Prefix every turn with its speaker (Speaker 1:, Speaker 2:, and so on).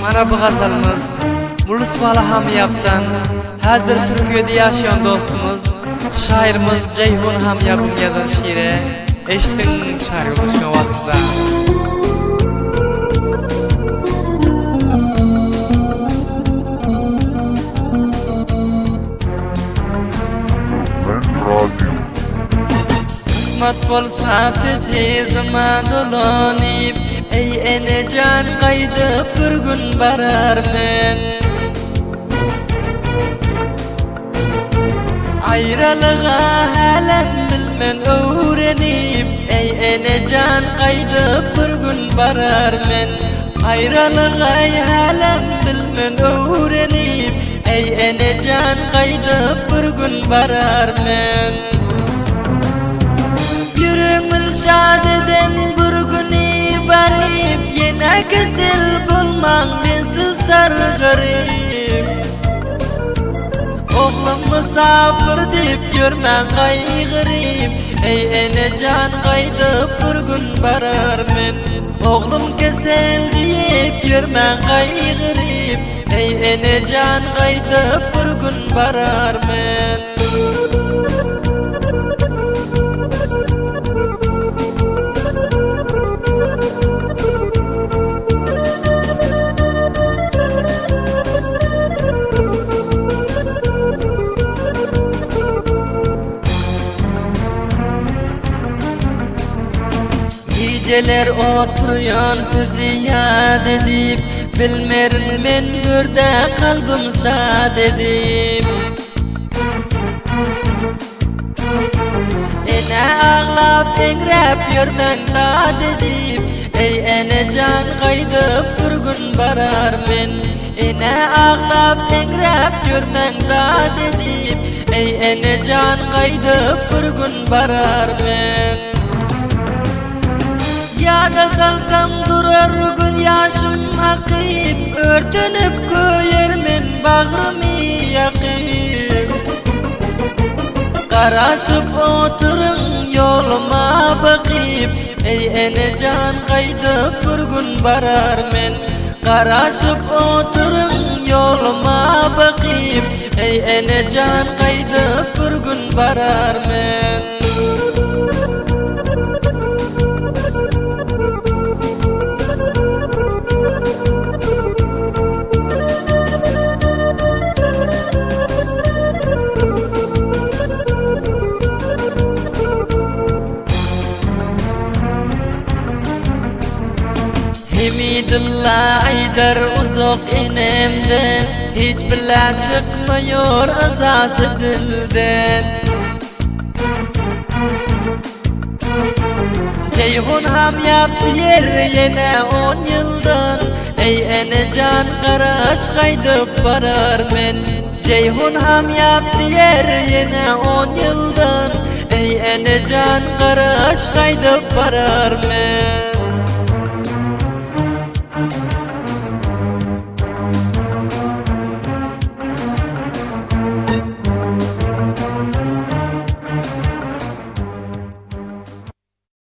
Speaker 1: Mana bu gazalımız Mulus Hamyap'tan hazır Türkiye'de yaşayan dostumuz şairimiz Ceyhun Hamyap'ın yazan şiiri eşittin şair oluşuna vakıfta. Kısmet bolsa bizi zaman dolanıp ey enecan kaydıp bir gün barar men. Ayrılığa halem bilmen öğrenip ey enecan kaydıp bir gün barar men. Ayrılığa halem bilmen öğrenip ey enecan kaydıp bir gün barar men. Yüreğimiz şad eden bir günü barip yine kesil bulmak bensiz sargarip. Oğlum misafir deyip görmen kaygırip ey enecan kaydıp bir gün barar men. Oğlum kesel deyip görmen kaygırip ey enecan kaydıp bir gün barar men. Geceler oturuyan sizi yad edip bilmerin men görde kalbim şad edip. Ene ağlap engrep yürmen dad edip ey enecan kaydıp bir gün barar men. Ene ağlap engrep yürmen dad edip ey enecan kaydıp bir gün barar men. Yada salsam durar göz yaşım akıp örtünüp koyarmen bağrımı yakıp. Karaşıp oturun yoluma bakıp ey enecan kaydıp bir gün barar men. Karaşıp oturun yoluma bakıp ey enecan kaydıp bir gün barar men. Hemidullah Aydar uzak enemden hiç bile çıkmıyor azası dilden. Ceyhun Hamyap yer yine 10 yıldan ey enecan karaş kaydıp barar men. Ceyhun Hamyap yer yine 10 yıldan ey enecan karaş kaydıp barar men.